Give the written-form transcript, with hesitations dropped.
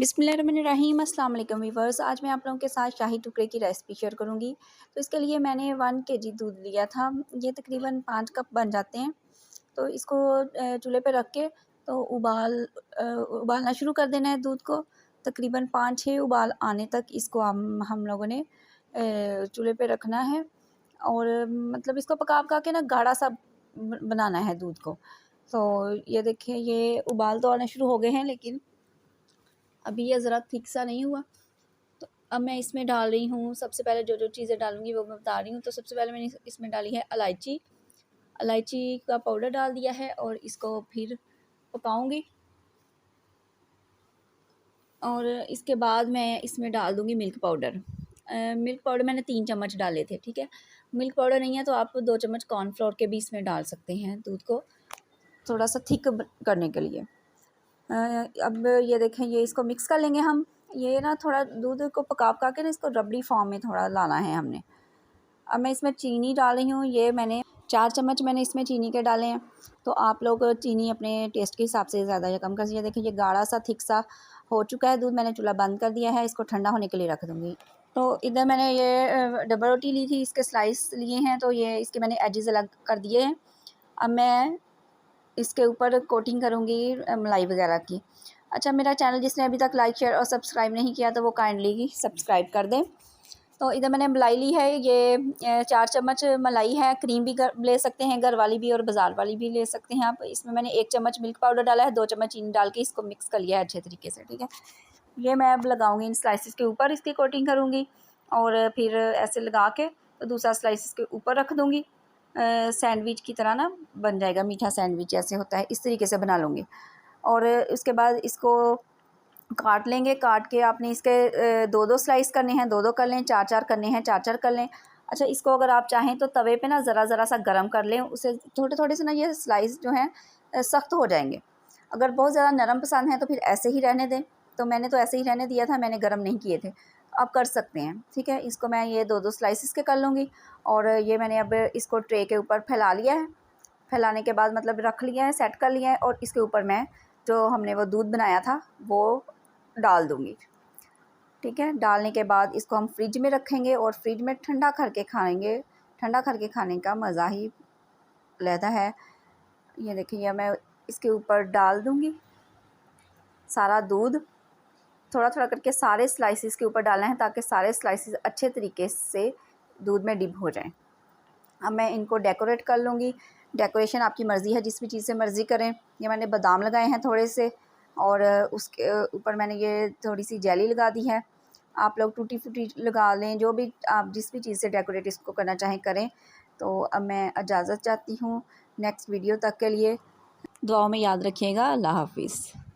बिस्मिल्लाहिर्रहमानिर्रहीम। अस्सलाम वालेकुम व्यूअर्स। आज मैं आप लोगों के साथ शाही टुकड़े की रेसिपी शेयर करूंगी। तो इसके लिए मैंने 1 केजी दूध लिया था। ये तकरीबन 5 कप बन जाते हैं। तो इसको चूल्हे पे रख के तो उबालना शुरू कर देना है दूध को। तकरीबन 5-6 उबाल आने तक इसको हम लोगों ने चूल्हे पे रखना है। और मतलब इसको पका पका के ना गाढ़ा सा बनाना है दूध को। तो ये देखिए, ये उबाल तो आने शुरू हो गए हैं, लेकिन अभी ये ज़रा थिक सा नहीं हुआ। तो अब मैं इसमें डाल रही हूँ, सबसे पहले जो जो चीज़ें डालूँगी वो मैं बता रही हूँ। तो सबसे पहले मैंने इसमें डाली है इलायची का पाउडर डाल दिया है और इसको फिर पकाऊँगी। और इसके बाद मैं इसमें डाल दूँगी मिल्क पाउडर। मिल्क पाउडर मैंने 3 चम्मच डाले थे, ठीक है। मिल्क पाउडर नहीं है तो आप 2 चम्मच कॉर्नफ्लोर के भी इसमें डाल सकते हैं, दूध को थोड़ा सा थिक करने के लिए। अब ये देखें, ये इसको मिक्स कर लेंगे हम। ये ना थोड़ा दूध को पका पका के ना इसको रबड़ी फॉर्म में थोड़ा लाना है हमने। अब मैं इसमें चीनी डाल रही हूँ। ये मैंने 4 चम्मच मैंने इसमें चीनी के डाले हैं। तो आप लोग चीनी अपने टेस्ट के हिसाब से ज़्यादा या कम कर दीजिए। देखिए, ये गाढ़ा सा थिक सा हो चुका है दूध। मैंने चूल्हा बंद कर दिया है, इसको ठंडा होने के लिए रख दूँगी। तो इधर मैंने ये डबल रोटी ली थी, इसके स्लाइस लिए हैं। तो ये इसके मैंने एजेस अलग कर दिए हैं। अब मैं इसके ऊपर कोटिंग करूँगी मलाई वगैरह की। अच्छा, मेरा चैनल जिसने अभी तक लाइक शेयर और सब्सक्राइब नहीं किया तो वो काइंडली सब्सक्राइब कर दें। तो इधर मैंने मलाई ली है, ये 4 चम्मच मलाई है। क्रीम भी ले सकते हैं, घर वाली भी और बाज़ार वाली भी ले सकते हैं आप। इसमें मैंने 1 चम्मच मिल्क पाउडर डाला है, 2 चम्मच चीनी डाल के इसको मिक्स कर लिया है अच्छे तरीके से, ठीक है। ये मैं अब लगाऊँगी इन स्लाइसिस के ऊपर, इसकी कोटिंग करूँगी और फिर ऐसे लगा के तो दूसरा स्लाइस इसके ऊपर रख दूँगी। सैंडविच की तरह ना बन जाएगा, मीठा सैंडविच जैसे होता है, इस तरीके से बना लूँगी। और उसके बाद इसको काट लेंगे। काट के आपने इसके 2-2 स्लाइस करने हैं, 2-2 कर लें, 4-4 करने हैं, 4-4 कर लें। अच्छा, इसको अगर आप चाहें तो तवे पे ना ज़रा सा गरम कर लें, उससे थोड़े-थोड़े से ना ये स्लाइस जो हैं सख्त हो जाएंगे। अगर बहुत ज़्यादा नरम पसंद है तो फिर ऐसे ही रहने दें। तो मैंने तो ऐसे ही रहने दिया था, मैंने गरम नहीं किए थे। आप कर सकते हैं, ठीक है। इसको मैं ये 2-2 स्लाइसिस के कर लूँगी। और ये मैंने अब इसको ट्रे के ऊपर फैला लिया है। फैलाने के बाद मतलब रख लिया है, सेट कर लिया है। और इसके ऊपर मैं जो हमने वो दूध बनाया था वो डाल दूँगी, ठीक है। डालने के बाद इसको हम फ्रिज में रखेंगे और फ्रिज में ठंडा करके खाएँगे। ठंडा करके खाने का मज़ा ही अलग है। ये देखिए, ये मैं इसके ऊपर डाल दूँगी सारा दूध। थोड़ा-थोड़ा करके सारे स्लाइसिस के ऊपर डालना है ताकि सारे स्लाइसिस अच्छे तरीके से दूध में डिप हो जाएँ। अब मैं इनको डेकोरेट कर लूँगी। डेकोरेशन आपकी मर्ज़ी है, जिस भी चीज़ से मर्ज़ी करें। ये मैंने बादाम लगाए हैं थोड़े से और उसके ऊपर मैंने ये थोड़ी सी जेली लगा दी है। आप लोग टूटी फ्रूटी लगा लें, जो भी आप जिस भी चीज़ से डेकोरेट इसको करना चाहें करें। तो अब मैं इजाज़त चाहती हूँ। नेक्स्ट वीडियो तक के लिए दुआओं में याद रखिएगा। अल्लाह हाफ़िज़।